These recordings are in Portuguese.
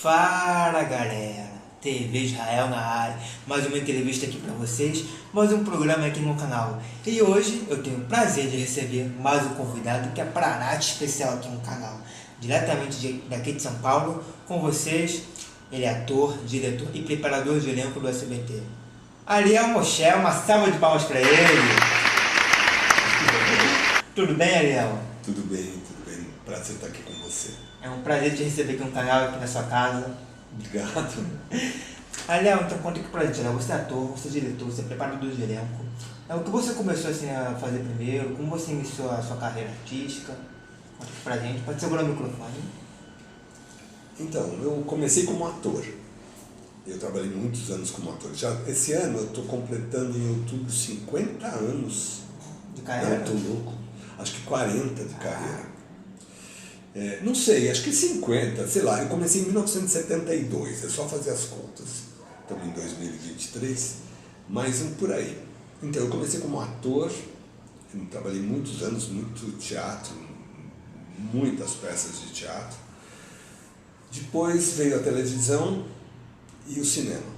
Fala galera, TV Israel na área, mais uma entrevista aqui pra vocês, mais um programa aqui no canal. E hoje eu tenho o prazer de receber mais um convidado que é pra lá especial aqui no canal, diretamente daqui de São Paulo, com vocês. Ele é ator, diretor e preparador de elenco do SBT. Ariel Moshe, uma salva de palmas pra ele. Tudo bem, Ariel? Tudo bem. Prazer estar aqui com você. É um prazer te receber aqui no canal, aqui na sua casa. Obrigado. Aliás, então conta aqui pra gente, né? Você é ator, você é diretor, você é preparador de elenco. O que você começou assim, a fazer primeiro? Como você iniciou a sua carreira artística? Conta aqui pra gente, pode segurar o microfone. Então, eu comecei como ator. Eu trabalhei muitos anos como ator. Já esse ano eu estou completando em outubro 50 anos. De carreira? Não, estou louco. Acho que 40 de carreira. Não sei, acho que 50, sei lá. Eu comecei em 1972, é só fazer as contas. Estamos em 2023, mas por aí. Então, eu comecei como ator, eu trabalhei muitos anos, muito teatro, muitas peças de teatro. Depois veio a televisão e o cinema.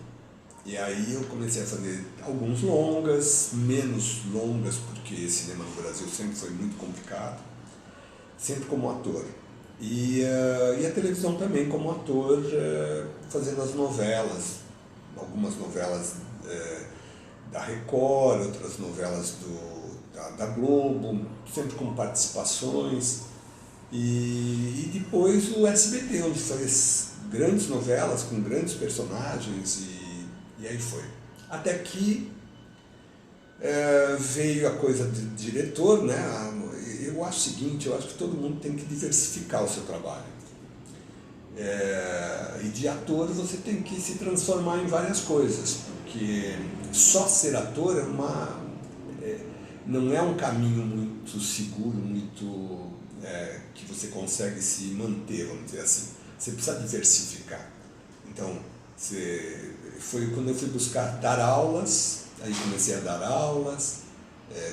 E aí eu comecei a fazer alguns longas, menos longas, porque cinema no Brasil sempre foi muito complicado, sempre como ator. E a televisão também como ator, fazendo as novelas, algumas novelas da Record, outras novelas da Globo, sempre com participações. E depois o SBT, onde fez grandes novelas com grandes personagens, e aí foi. Até que veio a coisa de diretor, né? Eu acho o seguinte, eu acho que todo mundo tem que diversificar o seu trabalho. E de ator você tem que se transformar em várias coisas, porque só ser ator não é um caminho muito seguro, muito que você consegue se manter, vamos dizer assim. Você precisa diversificar. Então, foi quando eu fui buscar dar aulas, aí comecei a dar aulas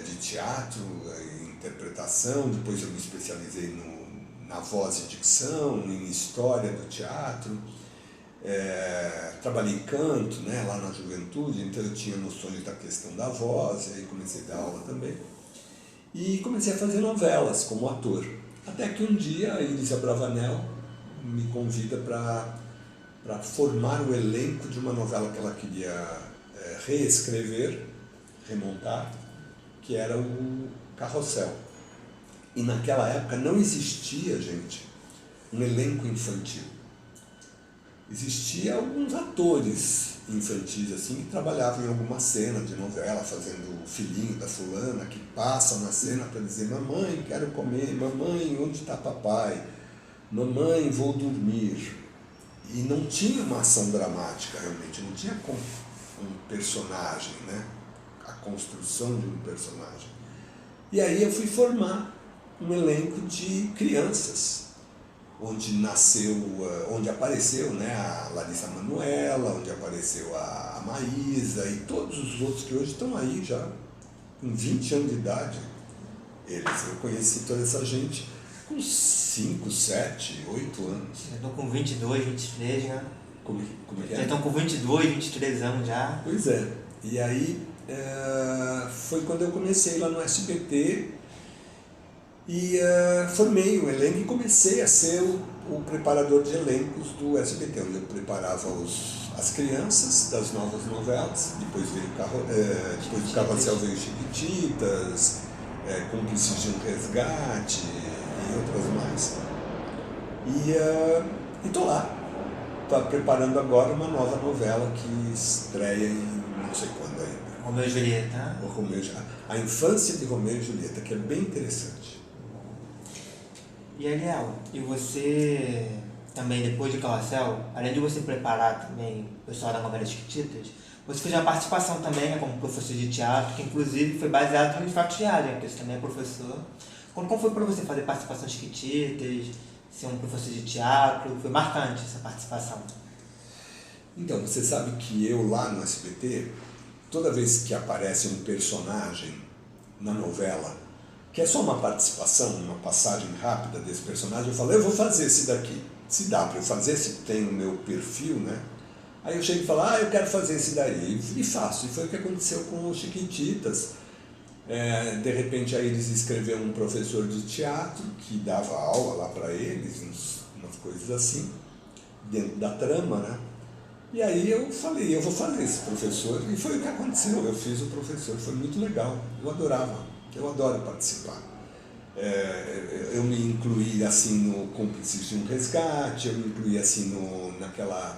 de teatro, interpretação, depois eu me especializei na voz e dicção, em história do teatro, trabalhei em canto, né, lá na juventude, então eu tinha noções da questão da voz, aí comecei a dar aula também, e comecei a fazer novelas como ator, até que um dia a Elisa Bravanel me convida para formar o elenco de uma novela que ela queria reescrever, remontar, que era o Carrossel. E naquela época não existia, gente, um elenco infantil. Existia alguns atores infantis assim que trabalhavam em alguma cena de novela, fazendo o filhinho da fulana que passa na cena para dizer: mamãe, quero comer, mamãe, onde está papai? Mamãe, vou dormir. E não tinha uma ação dramática realmente, não tinha um personagem, né? A construção de um personagem. E aí eu fui formar um elenco de crianças, onde apareceu, né, a Larissa Manoela, onde apareceu a Maísa e todos os outros que hoje estão aí já com 20 anos de idade. Eu conheci toda essa gente com 5, 7, 8 anos. Já estão com 22, 23, né? Como é que é? Já estão com 22, 23 anos já. Pois é. E aí foi quando eu comecei lá no SBT e formei o elenco e comecei a ser o preparador de elencos do SBT, onde eu preparava as crianças das novas novelas, depois do Carrossel veio Chiquititas, Cúmplices de um Resgate e outras mais. E estou lá, preparando agora uma nova novela que estreia em não sei quando ainda. Romeu e Julieta. A infância de Romeu e Julieta, que é bem interessante. E Ariel, e você também, depois de Carrossel, além de você preparar também o pessoal da novela Chiquititas, você fez uma participação também, né, como professor de teatro, que inclusive foi baseado em fatos reais, né, porque você também é professor. Como foi para você fazer participação de Chiquititas, ser um professor de teatro? Foi marcante essa participação. Então, você sabe que eu lá no SBT, toda vez que aparece um personagem na novela, que é só uma participação, uma passagem rápida desse personagem, eu falo: eu vou fazer esse daqui. se dá para eu fazer, se tem o meu perfil, né? Aí eu chego e falo, eu quero fazer esse daí, e faço. E foi o que aconteceu com os Chiquititas. De repente aí eles escreveram um professor de teatro que dava aula lá para eles, umas coisas assim, dentro da trama, né? E aí eu falei, eu vou fazer esse professor, e foi o que aconteceu, eu fiz o professor, foi muito legal, eu adoro participar. Eu me incluí assim no Cúmplices de um Resgate, eu me incluí assim naquela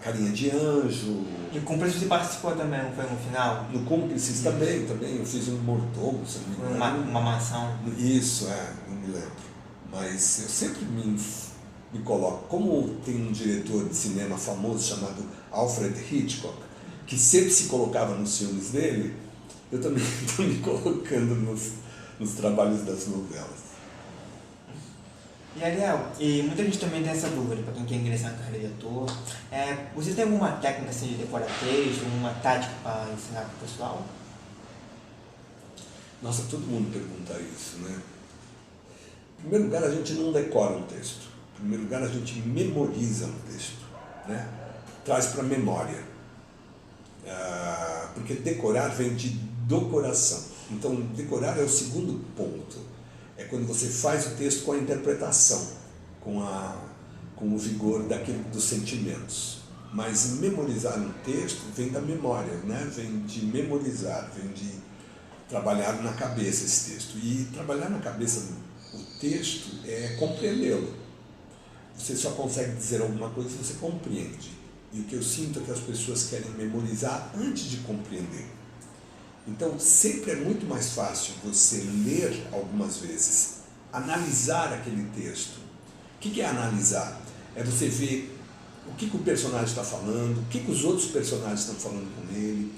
Carinha de Anjo. E o Cúmplice você participou também, não foi no final? No Cúmplices também, eu fiz um mordomo, se não me engano. Uma mansão. Isso, não me lembro. Mas eu sempre me coloco, como tem um diretor de cinema famoso chamado Alfred Hitchcock, que sempre se colocava nos filmes dele, eu também estou me colocando nos trabalhos das novelas. E Ariel, e muita gente também tem essa dúvida, para quem quer ingressar na carreira de ator, você tem alguma técnica assim, de decorar texto, uma tática para ensinar para o pessoal? Nossa, todo mundo pergunta isso, né? Em primeiro lugar, a gente não decora um texto. Em primeiro lugar, a gente memoriza um texto, né? Traz para a memória. Porque decorar vem do coração. Então, decorar é o segundo ponto. É quando você faz o texto com a interpretação, com o vigor dos sentimentos. Mas memorizar um texto vem da memória, né? Vem de memorizar, vem de trabalhar na cabeça esse texto. E trabalhar na cabeça o texto é compreendê-lo. Você só consegue dizer alguma coisa se você compreende. E o que eu sinto é que as pessoas querem memorizar antes de compreender. Então, sempre é muito mais fácil você ler algumas vezes, analisar aquele texto. O que é analisar? É você ver o que o personagem está falando, o que os outros personagens estão falando com ele,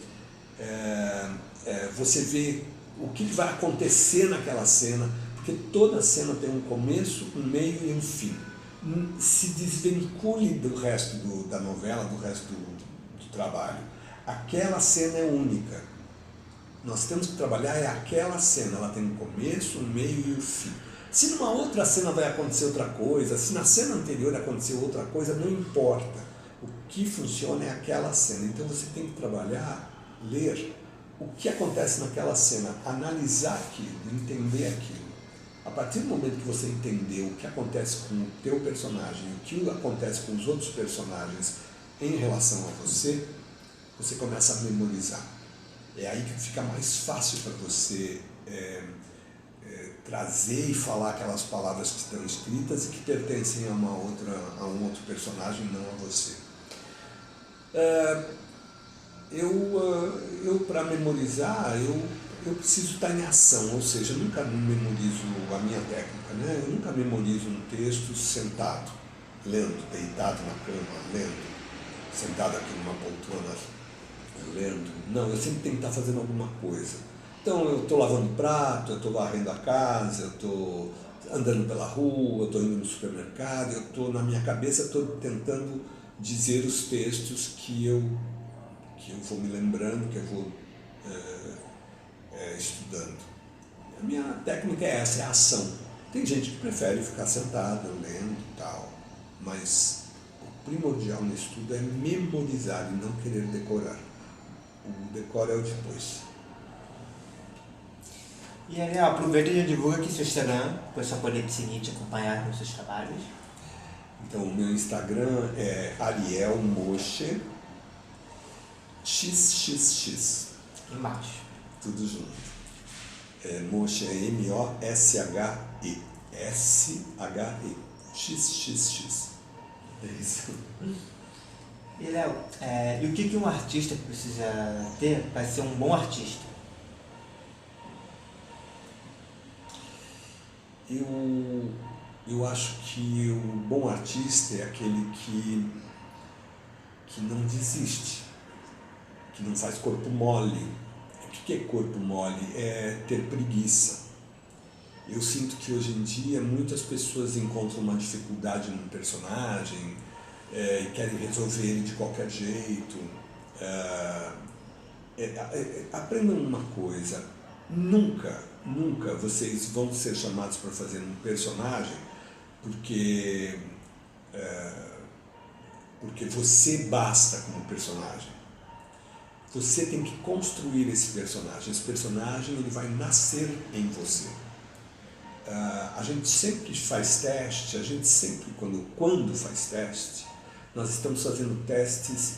você vê o que vai acontecer naquela cena, porque toda cena tem um começo, um meio e um fim. Se desvincule do resto da novela, do resto do trabalho. Aquela cena é única. Nós temos que trabalhar aquela cena, ela tem um começo, um meio e um fim. Se numa outra cena vai acontecer outra coisa, se na cena anterior aconteceu outra coisa, não importa. O que funciona é aquela cena. Então você tem que trabalhar, ler o que acontece naquela cena, analisar aquilo, entender aquilo. A partir do momento que você entendeu o que acontece com o teu personagem, o que acontece com os outros personagens em relação a você, você começa a memorizar. É aí que fica mais fácil para você trazer e falar aquelas palavras que estão escritas e que pertencem a um outro personagem, não a você. Para memorizar, eu preciso estar em ação, ou seja, eu nunca memorizo a minha técnica, né? Eu nunca memorizo um texto sentado, lendo, deitado na cama, lendo, sentado aqui numa poltrona, lendo. Não, eu sempre tenho que estar fazendo alguma coisa. Então eu estou lavando prato, eu estou varrendo a casa, eu estou andando pela rua, eu estou indo no supermercado, eu estou na minha cabeça, estou tentando dizer os textos que eu vou me lembrando, que eu vou estudando. A minha técnica é essa, é a ação. Tem gente que prefere ficar sentada, lendo e tal, mas o primordial no estudo é memorizar e não querer decorar. O decoro é o depois. E Ariel, aproveita e já divulga aqui seu Instagram, para o pessoal poder te seguir e te acompanhar nos seus trabalhos. Então, o meu Instagram é Ariel Moche XXX. Embaixo. Tudo junto. Moche é M-O-S-H-E. S-H-E. XXX. É isso. E Léo, e o que um artista precisa ter para ser um bom artista? Eu acho que o bom artista é aquele que não desiste, que não faz corpo mole. O que é corpo mole? É ter preguiça. Eu sinto que hoje em dia muitas pessoas encontram uma dificuldade num personagem e querem resolver ele de qualquer jeito. Aprendam uma coisa, nunca vocês vão ser chamados para fazer um personagem porque, porque você basta como personagem. Você tem que construir esse personagem. Esse personagem ele vai nascer em você. A gente sempre faz teste, a gente sempre, quando faz teste, nós estamos fazendo testes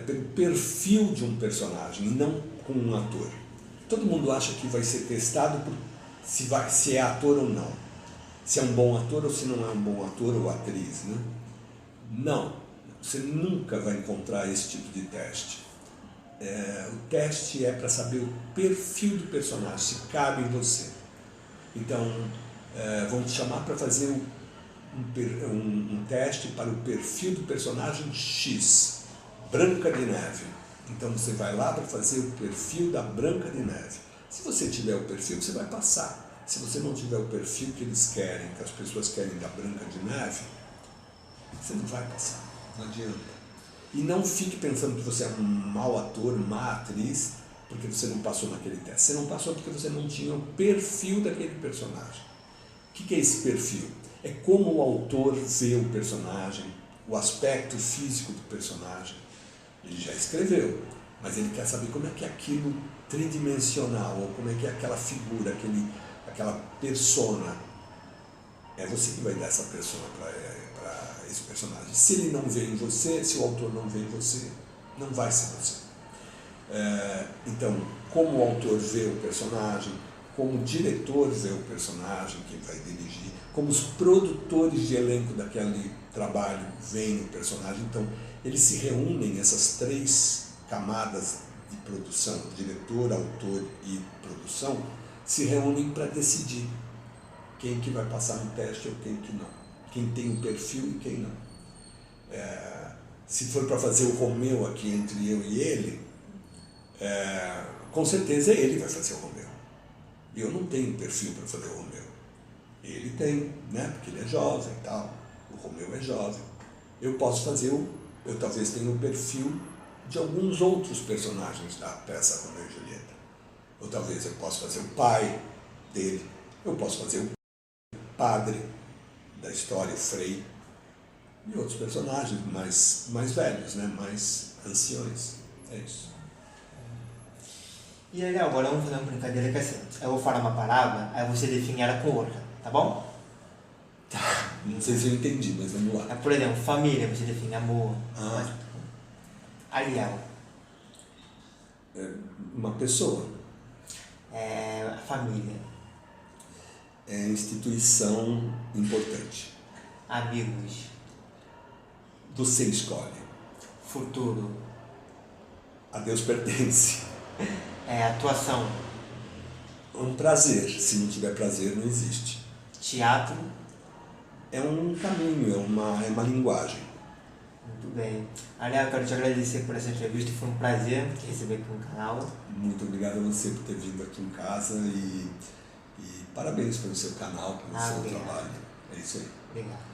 pelo perfil de um personagem e não com um ator. Todo mundo acha que vai ser testado por se é ator ou não. Se é um bom ator ou se não é um bom ator ou atriz, né? Não, você nunca vai encontrar esse tipo de teste. O teste é para saber o perfil do personagem, se cabe em você. Então, vão te chamar para fazer um teste para o perfil do personagem X, Branca de Neve. Então você vai lá para fazer o perfil da Branca de Neve. Se você tiver o perfil, você vai passar. Se você não tiver o perfil que eles querem, que as pessoas querem da Branca de Neve, você não vai passar, não adianta. E não fique pensando que você é um mau ator, má atriz, porque você não passou naquele teste. Você não passou porque você não tinha o perfil daquele personagem. O que é esse perfil? É como o autor vê o personagem, o aspecto físico do personagem. Ele já escreveu, mas ele quer saber como é que é aquilo tridimensional, ou como é que é aquela figura, aquela persona. É você que vai dar essa persona para esse personagem. Se ele não vê em você, se o autor não vê em você, não vai ser você. Então, como o autor vê o personagem, como o diretor vê o personagem que vai dirigir, como os produtores de elenco daquele trabalho veem o personagem, então eles se reúnem, essas três camadas de produção, diretor, autor e produção, se reúnem para decidir quem que vai passar no teste ou quem que não, quem tem o perfil e quem não. Se for para fazer o Romeu aqui entre eu e ele, com certeza ele vai fazer o Romeu. Eu não tenho perfil para fazer o Romeu. Ele tem, né? Porque ele é jovem e tal. O Romeu é jovem. Eu posso fazer eu talvez tenha o perfil de alguns outros personagens da peça Romeu e Julieta. Ou talvez eu possa fazer o pai dele. Eu posso fazer o padre da história, o Frei. E outros personagens mais velhos, né? Mais anciões. É isso. E aí agora vamos fazer uma brincadeira que é assim, eu vou falar uma palavra, aí você define ela com outra, tá bom? Tá, não sei se eu entendi, mas vamos lá. Por exemplo, família, você define amor. Ariel. Uma pessoa. Família. Instituição importante. Amigos. Você escolhe. Futuro. A Deus pertence. Atuação. É um prazer. Se não tiver prazer, não existe. Teatro. É um caminho, é uma linguagem. Muito bem. Ariel, eu quero te agradecer por essa entrevista, foi um prazer te receber aqui no canal. Muito obrigado a você por ter vindo aqui em casa e parabéns pelo seu canal, pelo seu trabalho. É isso aí. Obrigado.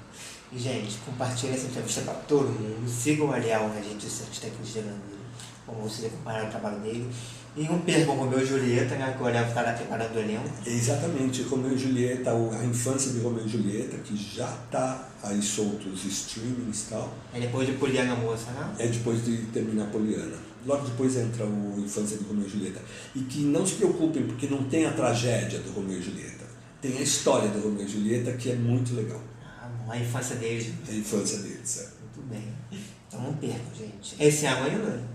E, gente, compartilhe essa entrevista para todo mundo. Sigam o Ariel nas redes sociais que está aqui no Instagram dele, como vocês acompanharam o trabalho dele. E não percam Romeu e Julieta, né, que o Ariel está preparando o elenco. Exatamente, Romeu e Julieta, a infância de Romeu e Julieta, que já está aí solto os streamings e tal. É depois de Poliana Moça, né? É depois de terminar Poliana. Logo depois entra o Infância de Romeu e Julieta. E que não se preocupem, porque não tem a tragédia do Romeu e Julieta. Tem a história do Romeu e Julieta, que é muito legal. A infância deles. A infância deles, Muito bem. Então não percam, gente. Esse ano ainda?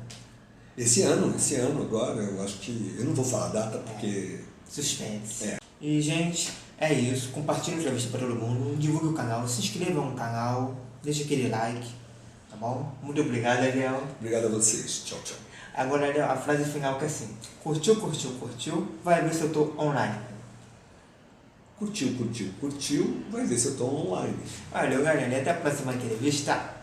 Esse ano agora, eu acho que... Eu não vou falar a data porque... Suspense. E, gente, é isso. Compartilhe a entrevista para todo mundo. Divulgue o canal. Se inscrevam no canal. Deixe aquele like. Tá bom? Muito obrigado, Ariel. Obrigado a vocês. Tchau, tchau. Agora, Ariel, a frase final que é assim. Curtiu? Vai ver se eu tô online. Curtiu. Vai ver se eu tô online. Valeu, galera. Até a próxima entrevista.